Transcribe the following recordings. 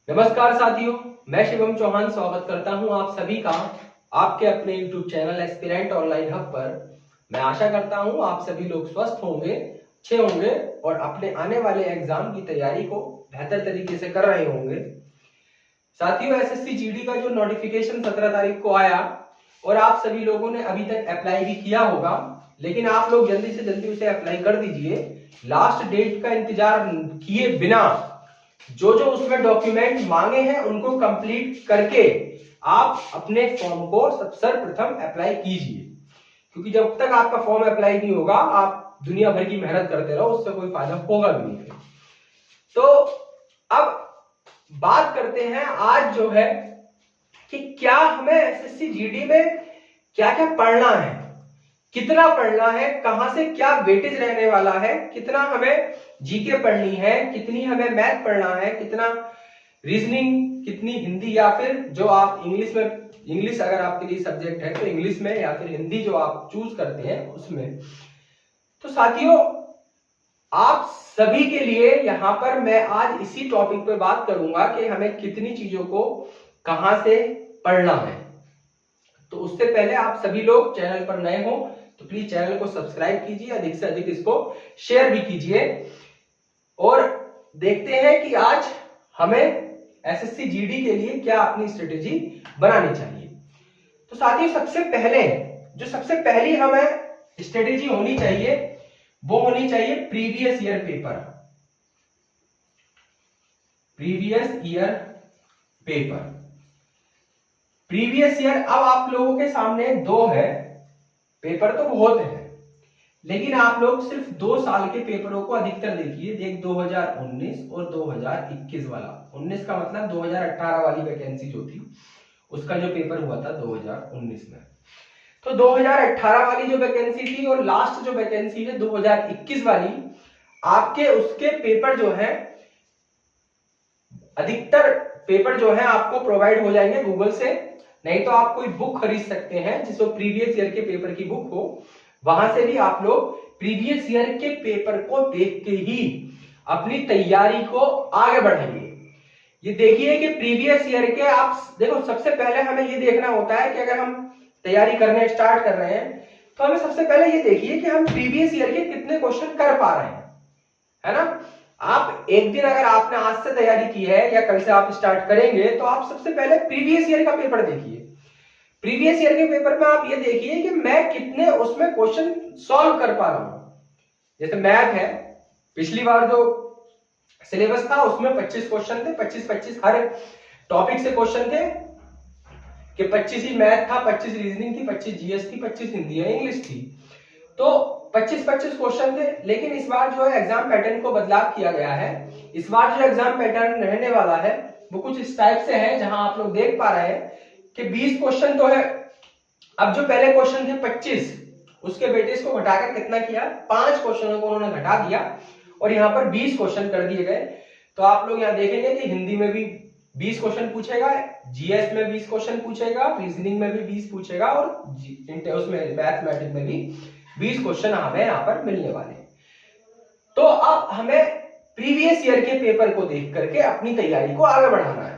नमस्कार साथियों, मैं शिवम चौहान स्वागत करता हूं आप सभी का आपके अपने YouTube channel aspirant online hub पर। मैं आशा करता हूं आप सभी लोग स्वस्थ होंगे, अच्छे होंगे और अपने आने वाले एग्जाम की तैयारी को बेहतर तरीके से कर रहे होंगे। साथियों, एसएससी जीडी का जो नोटिफिकेशन 17 तारीख को आया और आप सभी लोगों ने अभी तक अप्लाई भी किया होगा, लेकिन आप लोग जल्दी से जल्दी उसे अप्लाई कर दीजिए। लास्ट डेट का इंतजार किए बिना जो जो उसमें डॉक्यूमेंट मांगे हैं उनको कंप्लीट करके आप अपने फॉर्म को सर्वप्रथम अप्लाई कीजिए, क्योंकि जब तक आपका फॉर्म अप्लाई नहीं होगा आप दुनिया भर की मेहनत करते रहो, उससे कोई फायदा होगा भी नहीं। तो अब बात करते हैं आज जो है कि क्या हमें एसएससी जीडी में क्या क्या पढ़ना है, कितना पढ़ना है, कहां से क्या वेटेज रहने वाला है, कितना हमें जीके पढ़नी है, कितनी हमें मैथ पढ़ना है, कितना रीजनिंग, कितनी हिंदी, या फिर जो आप इंग्लिश में, इंग्लिश अगर आपके लिए सब्जेक्ट है तो इंग्लिश में, या फिर हिंदी जो आप चूज करते हैं उसमें। तो साथियों, आप सभी के लिए यहां पर मैं आज इसी टॉपिक पे बात करूंगा कि हमें कितनी चीजों को कहां से पढ़ना है। तो उससे पहले आप सभी लोग चैनल पर नए हो तो प्लीज चैनल को सब्सक्राइब कीजिए, अधिक से अधिक इसको शेयर भी कीजिए और देखते हैं कि आज हमें एसएससी जीडी के लिए क्या अपनी स्ट्रेटेजी बनानी चाहिए। तो साथियों, सबसे पहली हमें स्ट्रेटेजी होनी चाहिए वो होनी चाहिए previous year paper. Previous year अब आप लोगों के सामने दो है पेपर, तो बहुत है लेकिन आप लोग सिर्फ 2 साल के पेपरों को अधिकतर देखिए। देख 2019 और 2021 वाला, 19 का मतलब 2018 वाली वैकेंसी जो थी उसका जो पेपर हुआ था 2019 में, तो 2018 वाली जो वैकेंसी थी और लास्ट जो वैकेंसी है 2021 वाली, आपके उसके पेपर जो है, अधिकतर पेपर जो है आपको प्रोवाइड हो जाएंगे गूगल से, नहीं तो आप कोई बुक खरीद सकते हैं जिसको प्रीवियस ईयर के पेपर की बुक हो, वहां से भी आप लोग प्रीवियस ईयर के पेपर को देख के ही अपनी तैयारी को आगे बढ़ाइए। ये देखिए कि प्रीवियस ईयर के आप देखो, सबसे पहले हमें ये देखना होता है कि अगर हम तैयारी करने स्टार्ट कर रहे हैं तो हमें सबसे पहले ये देखिए कि हम प्रीवियस ईयर के कितने क्वेश्चन कर पा रहे हैं, है ना। आप एक दिन अगर आपने आज से तैयारी की है या कल से आप स्टार्ट करेंगे तो आप सबसे पहले प्रीवियस ईयर का पेपर देखिए। प्रीवियस ईयर के पेपर में आप ये देखिए कि मैं कितने उसमें क्वेश्चन सॉल्व कर पा रहा हूं। जैसे मैथ है, पिछली बार जो सिलेबस था उसमें 25 क्वेश्चन थे, 25-25 हर टॉपिक से क्वेश्चन थे कि 25 ही मैथ था, 25 रीजनिंग थी, 25 जीएस थी, 25 हिंदी या इंग्लिश थी, तो 25-25 क्वेश्चन थे। लेकिन इस बार जो है एग्जाम पैटर्न को बदलाव किया गया है। इस बार जो एग्जाम पैटर्न रहने वाला है वो कुछ इस टाइप से है, जहां आप लोग देख पा रहे हैं कि 20 क्वेश्चन तो है। अब जो पहले क्वेश्चन थे 25, उसके वेटेज को घटाकर कितना किया, 5 क्वेश्चनों को उन्होंने घटा दिया और यहाँ पर 20 क्वेश्चन कर दिए गए। तो आप लोग यहाँ देखेंगे कि हिंदी में भी 20 क्वेश्चन पूछेगा, जीएस में 20 क्वेश्चन पूछेगा, रीजनिंग में भी 20 पूछेगा और उसमें मैथमेटिक्स में भी 20 क्वेश्चन हमें यहाँ पर मिलने वाले हैं। तो अब हमें प्रीवियस ईयर के पेपर को देख करके अपनी तैयारी को आगे बढ़ाना है।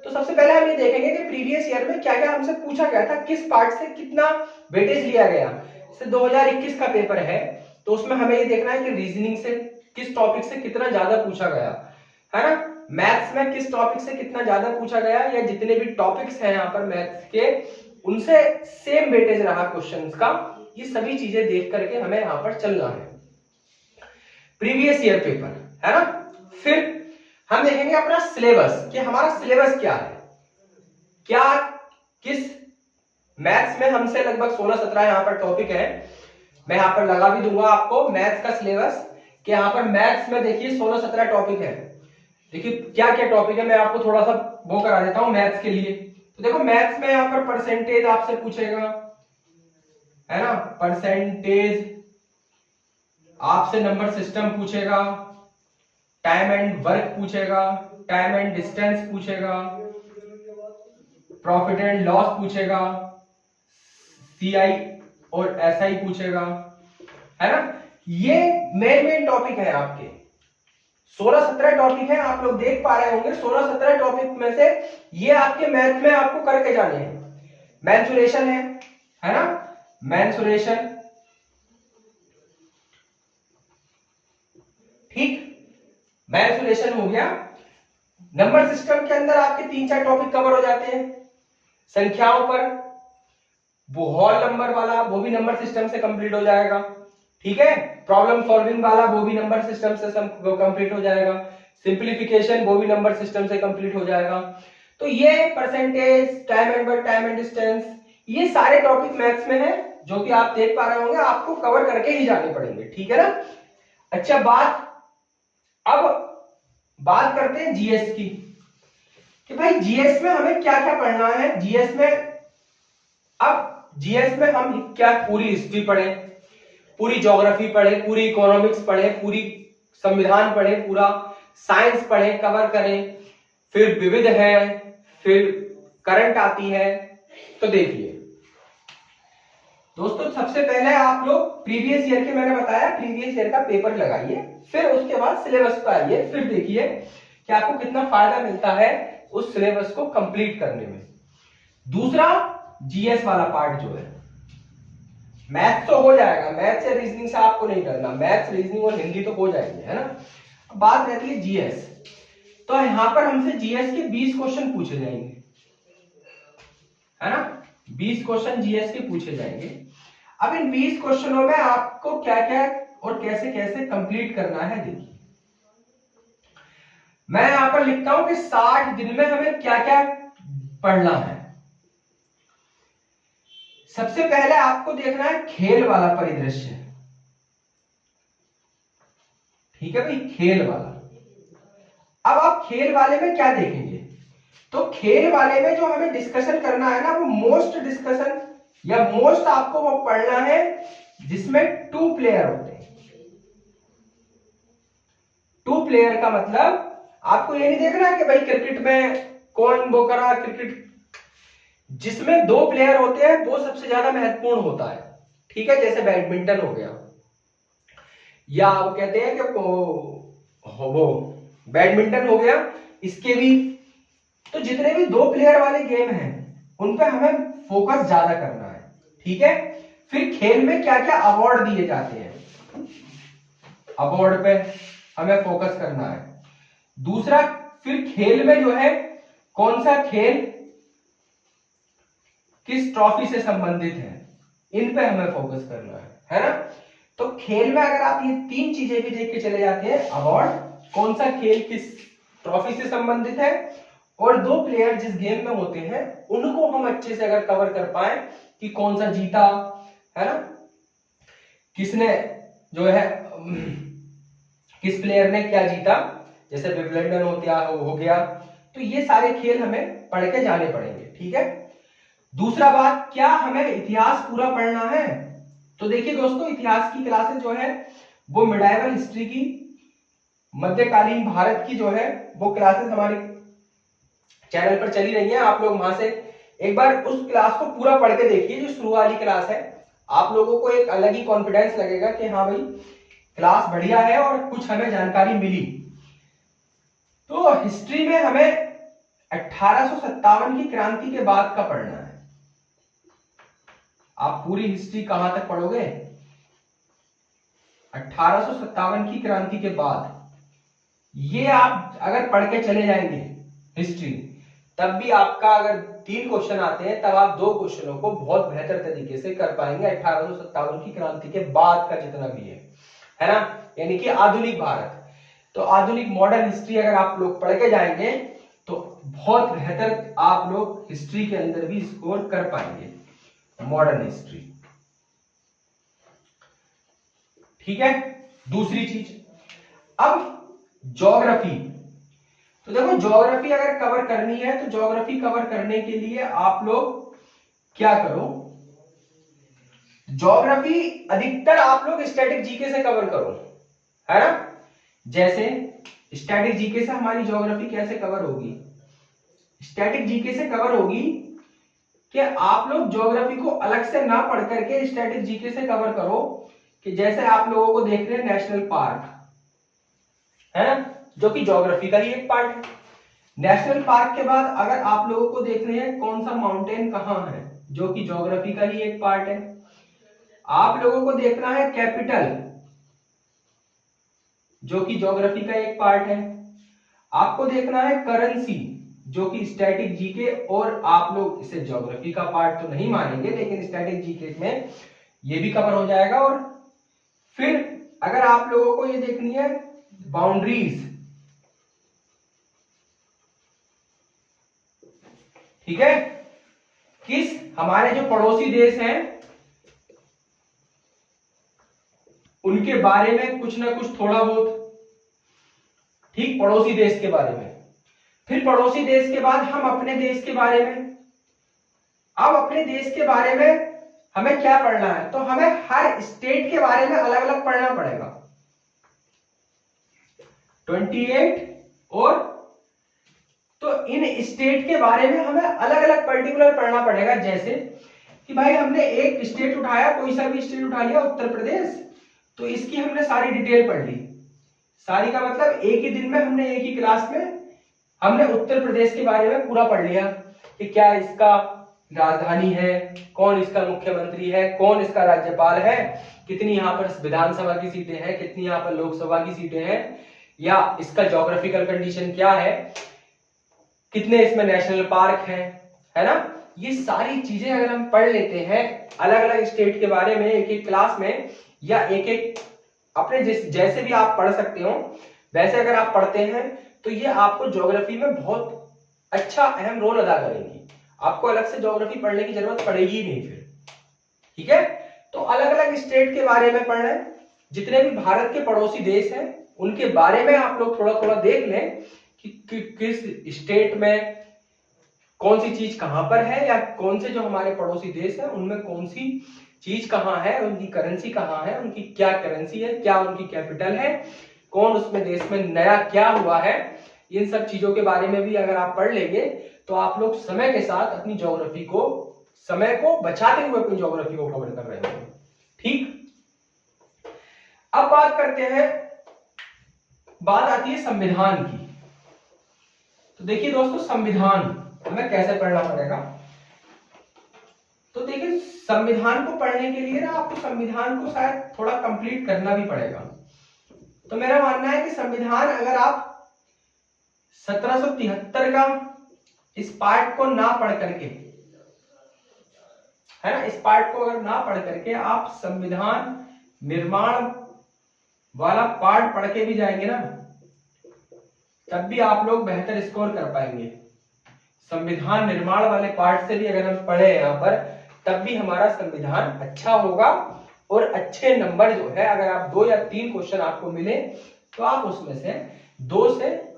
तो सबसे पहले हम ये देखेंगे कि प्रीवियस ईयर में क्या क्या हमसे पूछा गया था, किस पार्ट से कितना वेटेज लिया गया। जैसे 2021 का पेपर है तो उसमें हमें ये देखना है कि रीजनिंग से किस टॉपिक से कितना ज्यादा पूछा गया, है ना। मैथ्स में किस टॉपिक से कितना ज्यादा पूछा गया, या जितने भी टॉपिक्स हैं यहाँ पर मैथ्स के उनसे सेम वेटेज रहा क्वेश्चंस का। ये सभी चीजें देख करके हमें यहाँ पर चलना है प्रीवियस ईयर पेपर, है ना। फिर हम देखेंगे अपना सिलेबस कि हमारा सिलेबस क्या है, क्या किस मैथ्स में हमसे लगभग 16-17 यहाँ पर टॉपिक है। मैं यहाँ पर लगा भी दूंगा आपको मैथ्स का सिलेबस कि यहाँ पर मैथ्स में देखिए 16-17 टॉपिक है। देखिए क्या क्या टॉपिक है, मैं आपको थोड़ा सा वो करा देता हूं मैथ्स के लिए। तो देखो मैथ्स में यहाँ पर परसेंटेज आपसे पूछेगा, है ना, परसेंटेज आपसे नंबर सिस्टम पूछेगा, टाइम एंड वर्क पूछेगा, टाइम एंड डिस्टेंस पूछेगा, प्रॉफिट एंड लॉस पूछेगा, सीआई और एसआई पूछेगा, है ना। ये मेन टॉपिक है आपके। 16-17 टॉपिक हैं, आप लोग देख पा रहे होंगे। 16-17 टॉपिक में से ये आपके मैथ में आपको करके जाने हैं। मेंसुरेशन है ना, मेंसुरेशन, ठीक, मेंसुरेशन हो गया। नंबर सिस्टम के अंदर आपके 3-4 टॉपिक कवर हो जाते हैं। संख्याओं पर वो होल नंबर वाला, वो भी नंबर सिस्टम से कंप्लीट हो जाएगा, ठीक है। प्रॉब्लम सॉल्विंग वाला वो भी नंबर सिस्टम से कंप्लीट हो जाएगा। सिंप्लीफिकेशन वो भी नंबर सिस्टम से कंप्लीट हो जाएगा। तो ये परसेंटेज, टाइम एंड डिस्टेंस, ये सारे टॉपिक मैथ्स में है, जो कि आप देख पा रहे होंगे, आपको कवर करके ही जाने पड़ेंगे, ठीक है ना। अच्छा, अब बात करते हैं जीएस की, कि भाई जीएस में हमें क्या क्या पढ़ना है। जीएस में हम क्या पूरी हिस्ट्री पढ़े, पूरी ज्योग्राफी पढ़े, पूरी इकोनॉमिक्स पढ़े, पूरी संविधान पढ़े, पूरा साइंस पढ़े, कवर करें, फिर विविध है, फिर करंट आती है। तो देखिए दोस्तों, सबसे पहले आप लोग प्रीवियस ईयर के, मैंने बताया प्रीवियस ईयर का पेपर लगाइए, फिर उसके बाद सिलेबस पे आइए, फिर देखिए कि आपको कितना फायदा मिलता है उस सिलेबस को कंप्लीट करने में। दूसरा, जीएस वाला पार्ट जो है, मैथ तो हो जाएगा, मैथ से रीजनिंग से आपको नहीं करना, मैथ, रीजनिंग और हिंदी तो हो जाएगी, है ना। बात रहती है जीएस, तो यहां पर हमसे जीएस के 20 क्वेश्चन पूछे जाएंगे, है ना। 20 क्वेश्चन जीएस के पूछे जाएंगे। अब इन 20 क्वेश्चनों में आपको क्या क्या और कैसे कैसे कंप्लीट करना है, देखिए मैं यहां पर लिखता हूं कि 60 दिन में हमें क्या क्या पढ़ना है। सबसे पहले आपको देखना है खेल वाला परिदृश्य, ठीक है भाई, खेल वाला। अब आप खेल वाले में क्या देखेंगे, तो खेल वाले में जो हमें डिस्कशन करना है ना, वो मोस्ट डिस्कशन या मोस्ट आपको वो पढ़ना है जिसमें 2 प्लेयर होते हैं। 2 प्लेयर का मतलब आपको ये नहीं देखना है कि भाई क्रिकेट में कौन वो करा, क्रिकेट जिसमें 2 प्लेयर होते हैं वो सबसे ज्यादा महत्वपूर्ण होता है, ठीक है। जैसे बैडमिंटन हो गया, या वो कहते हैं कि वो बैडमिंटन हो गया, इसके भी, तो जितने भी 2 प्लेयर वाले गेम हैं उन पे हमें फोकस ज्यादा करना है, ठीक है। फिर खेल में क्या क्या अवार्ड दिए जाते हैं, अवार्ड पे हमें फोकस करना है। दूसरा, फिर खेल में जो है कौन सा खेल किस ट्रॉफी से संबंधित है, इन पे हमें फोकस करना है ना। तो खेल में अगर आप ये 3 चीजें भी देख के चले जाते हैं, अवार्ड, कौन सा खेल किस ट्रॉफी से संबंधित है, और 2 प्लेयर जिस गेम में होते हैं उनको हम अच्छे से अगर कवर कर पाए कि कौन सा जीता, है ना, किसने जो है किस प्लेयर ने क्या जीता, जैसे विंबलडन हो गया। तो ये सारे खेल हमें पढ़ के जाने पड़ेंगे, ठीक है। दूसरा बात, क्या हमें इतिहास पूरा पढ़ना है। तो देखिए दोस्तों, इतिहास की क्लासेस जो है वो मिडाइवल हिस्ट्री की, मध्यकालीन भारत की जो है वो क्लासेस हमारी चैनल पर चली रही है। आप लोग वहां से एक बार उस क्लास को पूरा पढ़ के देखिए, जो शुरू वाली क्लास है। आप लोगों को एक अलग ही कॉन्फिडेंस लगेगा कि हाँ भाई क्लास बढ़िया है और कुछ हमें जानकारी मिली। तो हिस्ट्री में हमें 1857 की क्रांति के बाद का पढ़ना है। आप पूरी हिस्ट्री कहां तक पढ़ोगे, 1857 की क्रांति के बाद। ये आप अगर पढ़ के चले जाएंगे हिस्ट्री, तब भी आपका अगर 3 क्वेश्चन आते हैं तब आप 2 क्वेश्चनों को बहुत बेहतर तरीके से कर पाएंगे 1857 की क्रांति के बाद का जितना भी है ना, यानी कि आधुनिक भारत। तो आधुनिक मॉडर्न हिस्ट्री अगर आप लोग पढ़ के जाएंगे तो बहुत बेहतर आप लोग हिस्ट्री के अंदर भी स्कोर कर पाएंगे, मॉडर्न हिस्ट्री, ठीक है। दूसरी चीज, अब ज्योग्राफी। तो देखो, ज्योग्राफी अगर कवर करनी है तो ज्योग्राफी कवर करने के लिए आप लोग क्या करो, ज्योग्राफी अधिकतर आप लोग स्टैटिक जीके से कवर करो, है ना। जैसे स्टैटिक जीके से हमारी ज्योग्राफी कैसे कवर होगी, स्टैटिक जीके से कवर होगी कि आप लोग ज्योग्राफी को अलग से ना पढ़ करके स्टैटिक जीके से कवर करो। कि जैसे आप लोगों को देख रहे हैं नेशनल पार्क, है ना, जो कि ज्योग्राफी का ही एक पार्ट है। नेशनल पार्क के बाद अगर आप लोगों को देखने हैं कौन सा माउंटेन कहाँ है, जो कि ज्योग्राफी का ही एक पार्ट है। आप लोगों को देखना है कैपिटल, जो कि ज्योग्राफी का एक पार्ट है। आपको देखना है करेंसी, जो कि स्टैटिक जीके, और आप लोग इसे ज्योग्राफी का पार्ट तो नहीं मानेंगे लेकिन स्टैटिक जीके में ये भी कवर हो जाएगा। और फिर अगर आप लोगों को ये देखनी है बाउंड्रीज, ठीक है, किस हमारे जो पड़ोसी देश हैं उनके बारे में कुछ ना कुछ थोड़ा बहुत, ठीक, पड़ोसी देश के बारे में। फिर पड़ोसी देश के बाद हम अपने देश के बारे में। अब अपने देश के बारे में हमें क्या पढ़ना है, तो हमें हर स्टेट के बारे में अलग अलग पढ़ना पड़ेगा। 28 और तो इन स्टेट के बारे में हमें अलग अलग पर्टिकुलर पढ़ना पड़ेगा। जैसे कि भाई हमने एक स्टेट उठाया, कोई सा भी स्टेट उठा लिया, उत्तर प्रदेश, तो इसकी हमने सारी डिटेल पढ़ ली। सारी का मतलब एक ही दिन में हमने एक ही क्लास में हमने उत्तर प्रदेश के बारे में पूरा पढ़ लिया कि क्या इसका राजधानी है, कौन इसका मुख्यमंत्री है, कौन इसका राज्यपाल है, कितनी यहाँ पर विधानसभा की सीटें हैं, कितनी यहाँ पर लोकसभा की सीटें हैं, या इसका ज्योग्राफिकल कंडीशन क्या है, कितने इसमें नेशनल पार्क हैं, है ना। ये सारी चीजें अगर हम पढ़ लेते हैं अलग अलग स्टेट के बारे में एक एक क्लास में, या एक एक अपने जैसे भी आप पढ़ सकते हो वैसे अगर आप पढ़ते हैं तो ये आपको ज्योग्राफी में बहुत अच्छा अहम रोल अदा करेंगी। आपको अलग से ज्योग्राफी पढ़ने की जरूरत पड़ेगी नहीं फिर, ठीक है। तो अलग अलग स्टेट के बारे में पढ़ लें, जितने भी भारत के पड़ोसी देश हैं उनके बारे में आप लोग थोड़ा थोड़ा देख लें कि किस स्टेट में कौन सी चीज कहां पर है, या कौन से जो हमारे पड़ोसी देश है उनमें कौन सी चीज कहां है, उनकी करेंसी कहां है, उनकी क्या करेंसी है, क्या उनकी कैपिटल है, कौन उसमें देश में नया क्या हुआ है। इन सब चीजों के बारे में भी अगर आप पढ़ लेंगे तो आप लोग समय के साथ अपनी ज्योग्राफी को, समय को बचाते हुए अपनी ज्योग्राफी को कवर कर रहे हैं, ठीक। अब बात करते हैं, बात आती है संविधान की। तो देखिए दोस्तों, संविधान हमें कैसे पढ़ना पड़ेगा। तो देखिए, संविधान को पढ़ने के लिए ना आपको संविधान को शायद थोड़ा कंप्लीट करना भी पड़ेगा। तो मेरा मानना है कि संविधान अगर आप 1773 का इस पार्ट को ना पढ़ करके, है ना, इस पार्ट को अगर ना पढ़ करके आप संविधान निर्माण वाला पार्ट पढ़ के भी जाएंगे ना, तब भी आप लोग बेहतर स्कोर कर पाएंगे। संविधान निर्माण वाले पार्ट से भी अगर हम पढ़े यहाँ पर, तब भी हमारा संविधान अच्छा होगा, और अच्छे नंबर जो है, अगर आप 2 या 3 क्वेश्चन आपको मिले तो आप उसमें से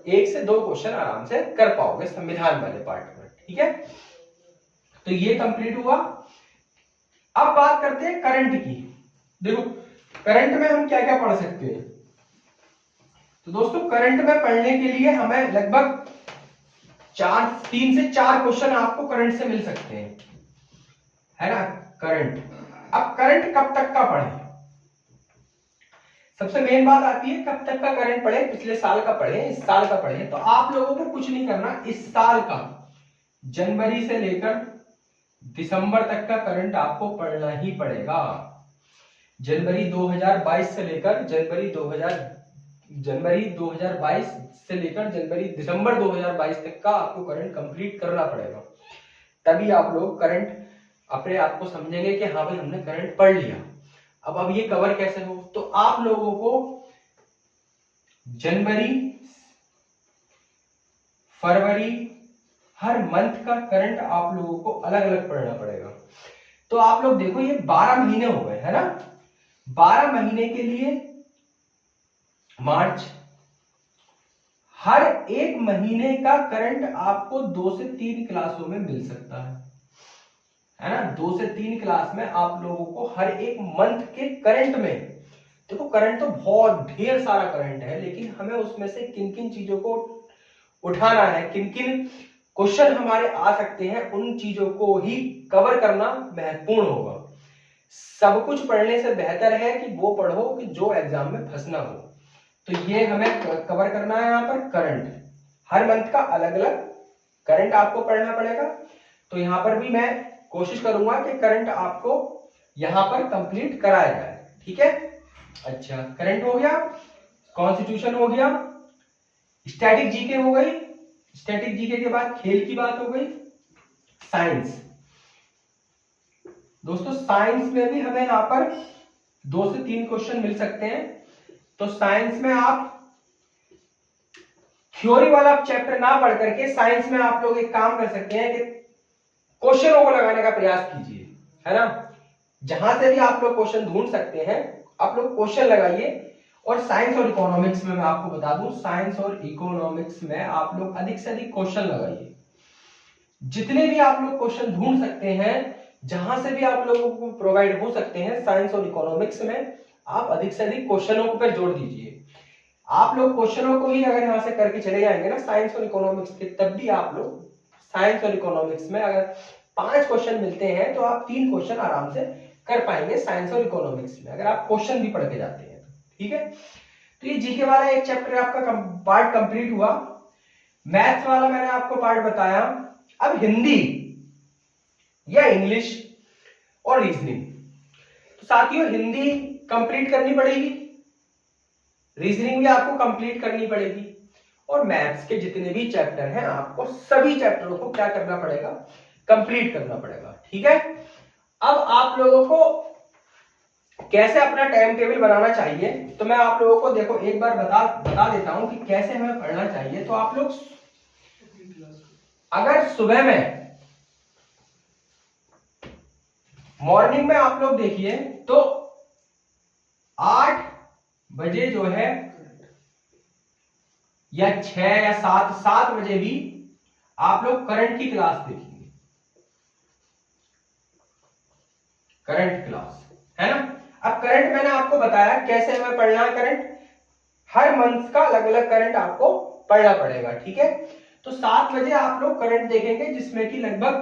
1 से 2 क्वेश्चन आराम से कर पाओगे संविधान वाले पार्ट में, ठीक है। तो ये कंप्लीट हुआ। अब बात करते हैं करंट की। देखो करंट में हम क्या क्या पढ़ सकते हैं। तो दोस्तों करंट में पढ़ने के लिए हमें लगभग 3 से 4 क्वेश्चन आपको करंट से मिल सकते हैं, है ना। करंट, अब करंट कब तक का पढ़े, सबसे मेन बात आती है कब तक का करंट पढ़े। पिछले साल का पढ़े, इस साल का पढ़े। तो आप लोगों को कुछ नहीं करना, इस साल का जनवरी से लेकर दिसंबर तक का करंट आपको पढ़ना ही पड़ेगा। जनवरी 2022 से लेकर दिसंबर 2022 तक का आपको करंट कंप्लीट करना पड़ेगा। तभी आप लोग करंट अपने आप को समझेंगे कि हाँ भाई हमने करंट पढ़ लिया। अब ये कवर कैसे हो, तो आप लोगों को जनवरी, फरवरी, हर मंथ का करंट आप लोगों को अलग अलग पढ़ना पड़ेगा। तो आप लोग देखो, ये 12 महीने हो गए, है ना। 12 महीने के लिए मार्च, हर एक महीने का करंट आपको 2 से 3 क्लासों में मिल सकता है ना। 2 से 3 क्लास में आप लोगों को हर एक मंथ के करंट में, देखो करंट तो बहुत ढेर सारा करंट है, लेकिन हमें उसमें से किन किन चीजों को उठाना है, किन किन क्वेश्चन हमारे आ सकते हैं, उन चीजों को ही कवर करना महत्वपूर्ण होगा। सब कुछ पढ़ने से बेहतर है कि वो पढ़ो कि जो एग्जाम में फंसना हो। तो ये हमें कवर करना है यहाँ पर करंट, हर मंथ का अलग अलग करंट आपको पढ़ना पड़ेगा। तो यहाँ पर भी मैं कोशिश करूंगा कि करंट आपको यहाँ पर कंप्लीट कराया जाए, ठीक है। अच्छा, करंट हो गया, कॉन्स्टिट्यूशन हो गया, स्टैटिक जीके हो गई, स्टैटिक जीके के बाद खेल की बात हो गई, साइंस। दोस्तों साइंस में भी हमें यहाँ पर 2 से 3 क्वेश्चन मिल सकते हैं। तो साइंस में आप थ्योरी वाला चैप्टर ना पढ़ करके साइंस में आप लोग एक काम कर सकते हैं कि क्वेश्चनों को लगाने का प्रयास कीजिए, है ना। जहां से भी आप लोग क्वेश्चन ढूंढ सकते हैं आप लोग क्वेश्चन लगाइए। और साइंस और इकोनॉमिक्स में मैं आपको बता दूं, साइंस और इकोनॉमिक्स में आप लोग अधिक से अधिक क्वेश्चन लगाइए। जितने भी आप लोग क्वेश्चन ढूंढ सकते हैं, जहां से भी आप लोगों को प्रोवाइड हो सकते हैं साइंस और इकोनॉमिक्स में, आप अधिक से अधिक क्वेश्चनों पर जोर दीजिए। आप लोग क्वेश्चनों को ही अगर यहां से करके चले जाएंगे ना साइंस और इकोनॉमिक्स के, तब भी आप लोग साइंस और इकोनॉमिक्स में अगर 5 क्वेश्चन मिलते हैं तो आप 3 क्वेश्चन आराम से कर पाएंगे साइंस और इकोनॉमिक्स में, अगर आप क्वेश्चन भी पढ़ के जाते हैं तो, ठीक है। तो ये जीके वाला एक चैप्टर आपका पार्ट कंप्लीट हुआ। मैथ्स वाला मैंने आपको पार्ट बताया। अब हिंदी या इंग्लिश और रीजनिंग, तो साथियों हिंदी कंप्लीट करनी पड़ेगी, रीजनिंग भी आपको कंप्लीट करनी पड़ेगी, और मैथ्स के जितने भी चैप्टर हैं आपको सभी चैप्टरों को क्या करना पड़ेगा, कंप्लीट करना पड़ेगा, ठीक है। अब आप लोगों को कैसे अपना टाइम टेबल बनाना चाहिए, तो मैं आप लोगों को देखो एक बार बता देता हूं कि कैसे हमें पढ़ना चाहिए। तो आप लोग अगर सुबह में मॉर्निंग में आप लोग देखिए तो 8 बजे जो है या 6 या 7 बजे भी आप लोग करंट की क्लास देखेंगे, करंट क्लास, है ना। अब करंट मैंने आपको बताया कैसे हमें पढ़ना है करंट, हर मंथ का अलग अलग करंट आपको पढ़ना पड़ेगा, ठीक है। तो 7 बजे आप लोग करंट देखेंगे जिसमें कि लगभग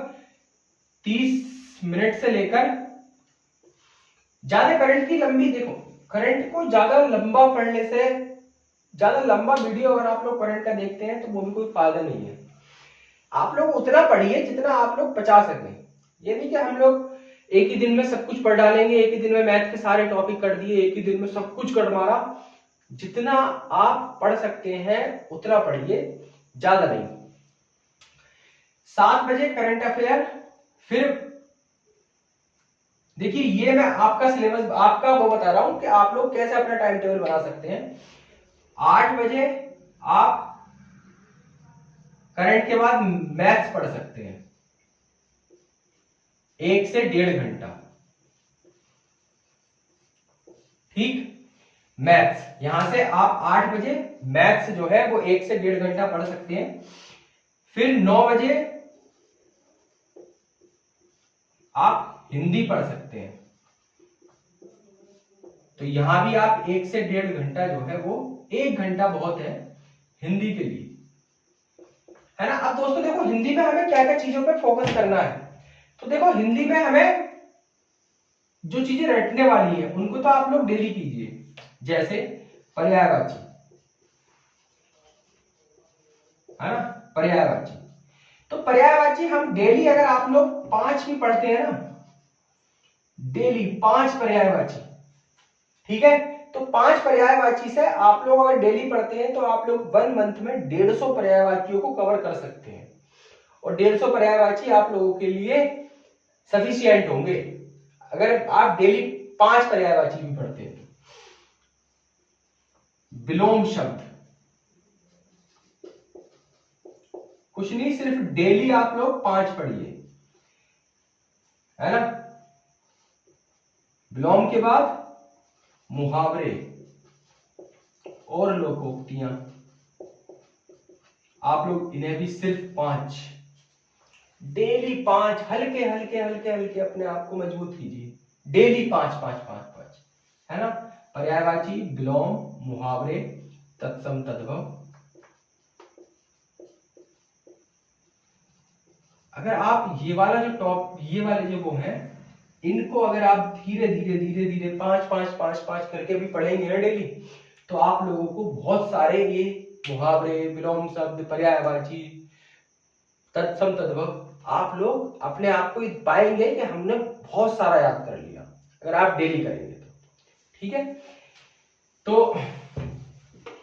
30 मिनट से लेकर, ज्यादा करंट की लंबी, देखो करंट को ज्यादा लंबा पढ़ने से, ज्यादा लंबा वीडियो अगर आप लोग करंट का देखते हैं तो वो भी कोई फायदा नहीं है। आप लोग उतना पढ़िए जितना आप लोग बचा सकें। ये नहीं कि हम लोग एक ही दिन में सब कुछ पढ़ डालेंगे, एक ही दिन में मैथ के सारे टॉपिक कर दिए, एक ही दिन में सब कुछ कर मारा। जितना आप पढ़ सकते हैं उतना पढ़िए, ज्यादा नहीं। 7 बजे करंट अफेयर। फिर देखिए ये मैं आपका सिलेबस, आपका वो बता रहा हूं कि आप लोग कैसे अपना टाइम टेबल बना सकते हैं। 8 बजे आप करंट के बाद मैथ्स पढ़ सकते हैं 1 से 1.5 घंटा, ठीक। मैथ्स यहां से आप 8 बजे मैथ्स जो है वो 1 से 1.5 घंटा पढ़ सकते हैं। फिर 9 बजे आप हिंदी पढ़ सकते हैं, तो यहां भी आप 1 से 1.5 घंटा जो है वो, 1 घंटा बहुत है हिंदी के लिए, है ना। अब दोस्तों देखो हिंदी में हमें क्या क्या चीजों पे फोकस करना है। तो देखो हिंदी में हमें जो चीजें रटने वाली है उनको तो आप लोग डेली कीजिए, जैसे पर्यायवाची, है ना, पर्यायवाची। तो पर्यायवाची हम डेली अगर आप लोग 5 भी पढ़ते हैं ना, डेली 5 पर्यायवाची, ठीक है। तो 5 पर्यायवाची से आप लोग अगर डेली पढ़ते हैं तो आप लोग 1 मंथ में 150 पर्यायवाचियों को कवर कर सकते हैं, और 150 पर्यायवाची आप लोगों के लिए सफिशिएंट होंगे अगर आप डेली 5 पर्यायवाची भी पढ़ते हैं। विलोम शब्द कुछ नहीं, सिर्फ डेली आप लोग 5 पढ़िए, है ना। विलोम के बाद मुहावरे और लोकोक्तियां, आप लोग इन्हें भी सिर्फ 5 डेली 5, हल्के हल्के हल्के हल्के अपने आप को मजबूत कीजिए, डेली 5 5 5 5, है ना। पर्यायवाची, विलोम, मुहावरे, तत्सम तद्भव। अगर आप ये वाला जो टॉप, ये वाले जो वो हैं, इनको अगर आप धीरे धीरे धीरे धीरे 5 5 5 5 करके भी पढ़ेंगे ना डेली, तो आप लोगों को बहुत सारे ये मुहावरे, विलोम शब्द, पर्यायवाची, तत्सम, तद्भव आप लोग अपने आप को पाएंगे कि हमने बहुत सारा याद कर लिया अगर आप डेली करेंगे तो। ठीक है, तो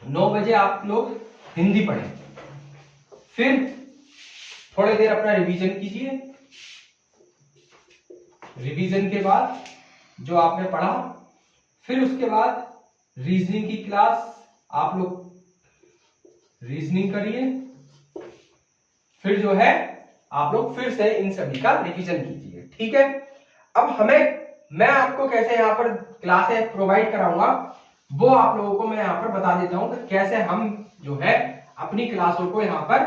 9 बजे आप लोग हिंदी पढ़ें, फिर थोड़ी देर अपना रिवीजन कीजिए। रिवीजन के बाद जो आपने पढ़ा, फिर उसके बाद रीजनिंग की क्लास आप लोग रीजनिंग करिए। फिर जो है आप लोग फिर से इन सभी का रिवीजन कीजिए। ठीक है, अब मैं आपको कैसे यहाँ पर क्लासेस प्रोवाइड कराऊंगा वो आप लोगों को मैं यहाँ पर बता देता हूँ कि कैसे हम जो है अपनी क्लासों को यहाँ पर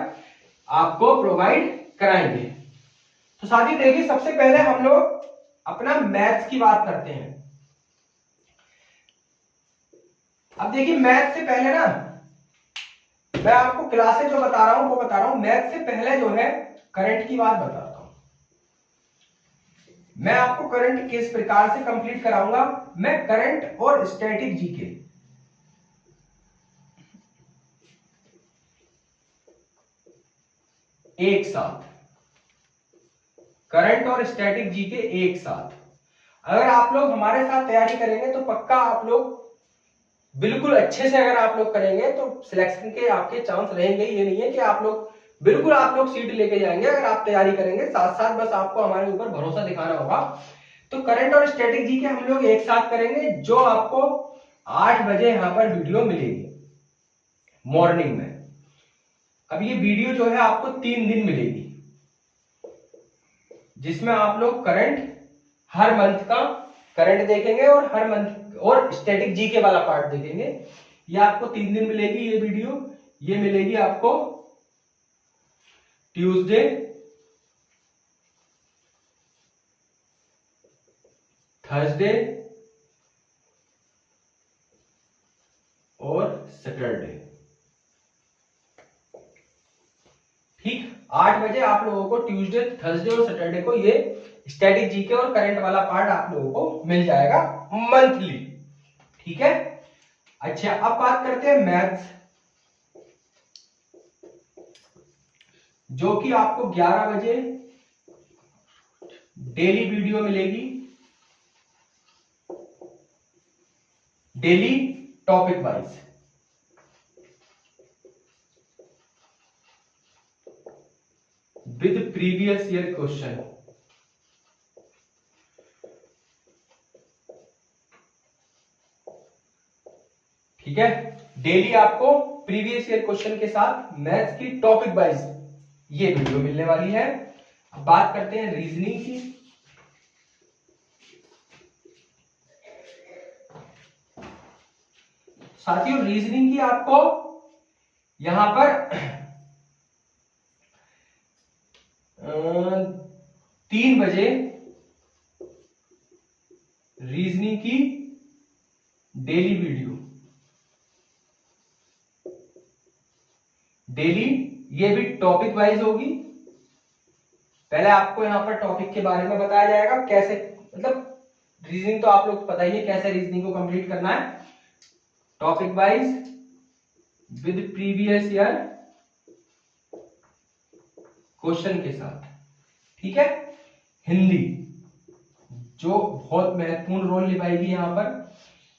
आपको प्रोवाइड कराएंगे। तो साथियों देखिए, सबसे पहले हम लोग अपना मैथ्स की बात करते हैं। अब देखिए, मैथ से पहले ना मैं आपको क्लासेस जो बता रहा हूं वो बता रहा हूं, मैथ से पहले जो है करंट की बात बताता हूं। मैं आपको करंट किस प्रकार से कंप्लीट कराऊंगा, मैं करंट और स्टैटिक जीके एक साथ, करंट और स्टैटिक जीके एक साथ अगर आप लोग हमारे साथ तैयारी करेंगे तो पक्का आप लोग बिल्कुल अच्छे से अगर आप लोग करेंगे तो सिलेक्शन के आपके चांस रहेंगे। ये नहीं है कि आप लोग बिल्कुल आप लोग सीट लेके जाएंगे, अगर आप तैयारी करेंगे साथ साथ बस आपको हमारे ऊपर भरोसा दिखाना होगा। तो करंट और स्टैटिक जीके हम लोग एक साथ करेंगे, जो आपको 8 बजे यहाँ पर वीडियो मिलेगी मॉर्निंग में। अब ये वीडियो जो है आपको 3 दिन मिलेगी, जिसमें आप लोग करंट हर मंथ का करंट देखेंगे और हर मंथ और स्टैटिक जीके वाला पार्ट देखेंगे। ये आपको 3 दिन मिलेगी ये वीडियो। ये मिलेगी आपको ट्यूसडे, थर्सडे और सैटरडे। ठीक, 8 बजे आप लोगों को ट्यूसडे, थर्सडे और सैटरडे को ये स्टैटिक जीके और करंट वाला पार्ट आप लोगों को मिल जाएगा मंथली। ठीक है, अच्छा अब बात करते हैं मैथ्स, जो कि आपको 11 बजे डेली वीडियो मिलेगी, daily topic wise. With previous year question. ठीक है, डेली आपको प्रीवियस ईयर क्वेश्चन के साथ मैथ्स की टॉपिक वाइज ये वीडियो मिलने वाली है। अब बात करते हैं रीजनिंग की। साथियों रीजनिंग की आपको यहां पर 3 बजे रीजनिंग की डेली वीडियो, डेली ये भी टॉपिक वाइज होगी। पहले आपको यहां पर टॉपिक के बारे में बताया जाएगा, कैसे मतलब रीजनिंग तो आप लोग पता ही है कैसे रीजनिंग को कंप्लीट करना है, topic wise with previous year question के साथ। ठीक है, हिंदी जो बहुत महत्वपूर्ण रोल निभाएगी यहां पर।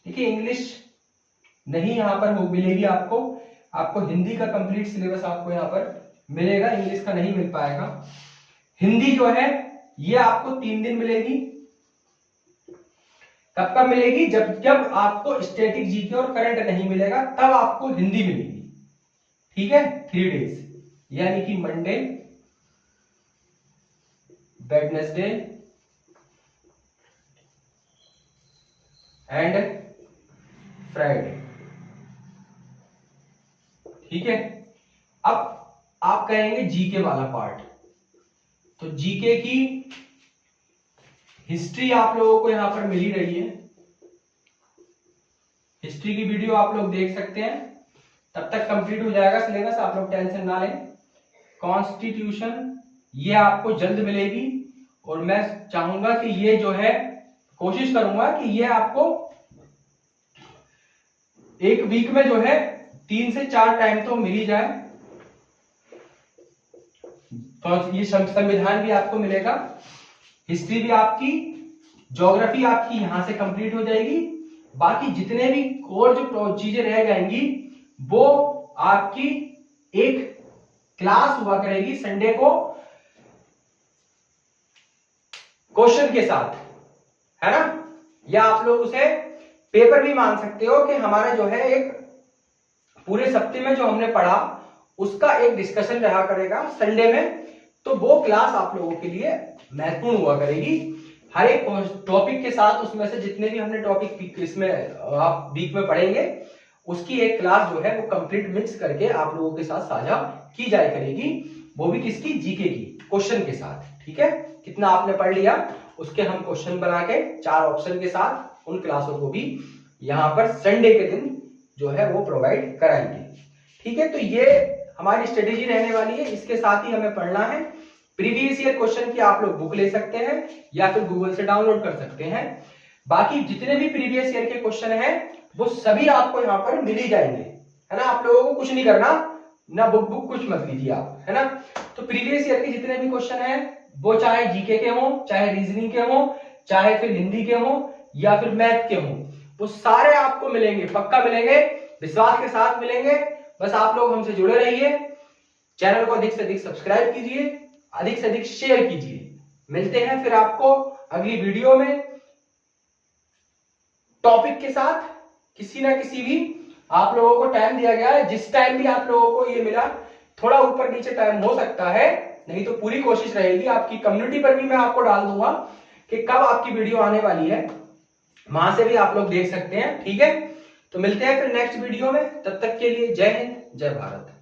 देखिए इंग्लिश नहीं यहां पर वो मिलेगी आपको, आपको हिंदी का कंप्लीट सिलेबस आपको यहां पर मिलेगा, इंग्लिश का नहीं मिल पाएगा। हिंदी जो है ये आपको 3 दिन मिलेगी। कब कब मिलेगी, जब जब आपको स्टैटिक जीके और करंट नहीं मिलेगा तब आपको हिंदी मिलेगी। ठीक है, 3 डेज, यानी कि मंडे, वेडनेसडे एंड फ्राइडे। ठीक है, अब आप कहेंगे जीके वाला पार्ट, तो जीके की हिस्ट्री आप लोगों को यहां पर मिल ही रही है, हिस्ट्री की वीडियो आप लोग देख सकते हैं, तब तक कंप्लीट हो जाएगा सिलेबस, आप लोग टेंशन ना लें। कॉन्स्टिट्यूशन ये आपको जल्द मिलेगी, और मैं चाहूंगा कि ये जो है कोशिश करूंगा कि ये आपको एक वीक में जो है 3 से 4 टाइम तो मिल ही जाए। तो ये संविधान भी आपको मिलेगा, हिस्ट्री भी आपकी, ज्योग्राफी आपकी यहां से कंप्लीट हो जाएगी। बाकी जितने भी और जो चीजें रह जाएंगी वो आपकी एक क्लास हुआ करेगी संडे को क्वेश्चन के साथ, है ना। या आप लोग उसे पेपर भी मान सकते हो कि हमारा जो है एक पूरे सप्ताह में जो हमने पढ़ा उसका एक डिस्कशन रहा करेगा संडे में। तो वो क्लास आप लोगों के लिए महत्वपूर्ण हुआ करेगी। हर एक टॉपिक के साथ उसमें से जितने भी हमने टॉपिक इसमें आप वीक में पढ़ेंगे उसकी एक क्लास जो है वो कंप्लीट मिक्स करके आप लोगों के साथ साझा की जाए करेगी। वो भी किसकी, जीके की क्वेश्चन के साथ। ठीक है, कितना आपने पढ़ लिया उसके हम क्वेश्चन बना के 4 ऑप्शन के साथ उन क्लासों को भी यहाँ पर संडे के दिन जो है वो प्रोवाइड कराएंगे। ठीक है, तो ये हमारी स्ट्रेटेजी रहने वाली है। इसके साथ ही हमें पढ़ना है प्रीवियस ईयर क्वेश्चन की आप लोग बुक ले सकते हैं या फिर गूगल से डाउनलोड कर सकते हैं। बाकी जितने भी प्रीवियस ईयर के क्वेश्चन हैं वो सभी आपको यहाँ पर मिल ही जाएंगे, है ना। आप लोगों को कुछ नहीं करना, ना बुक कुछ मत लीजिए आप, है ना। तो प्रीवियस ईयर के जितने भी क्वेश्चन हैं वो चाहे जीके के हों, चाहे रीजनिंग के हों, चाहे फिर हिंदी के हों या फिर मैथ के हों, वो सारे आपको मिलेंगे, पक्का मिलेंगे, विश्वास के साथ मिलेंगे। बस आप लोग हमसे जुड़े रहिए, चैनल को अधिक से अधिक सब्सक्राइब कीजिए, अधिक से अधिक शेयर कीजिए। मिलते हैं फिर आपको अगली वीडियो में टॉपिक के साथ। किसी ना किसी भी आप लोगों को टाइम दिया गया है, जिस टाइम भी आप लोगों को ये मिला, थोड़ा ऊपर नीचे टाइम हो सकता है, नहीं तो पूरी कोशिश रहेगी। आपकी कम्युनिटी पर भी मैं आपको डाल दूंगा कि कब आपकी वीडियो आने वाली है, वहां से भी आप लोग देख सकते हैं। ठीक है, तो मिलते हैं फिर नेक्स्ट वीडियो में, तब तक के लिए जय हिंद, जय भारत।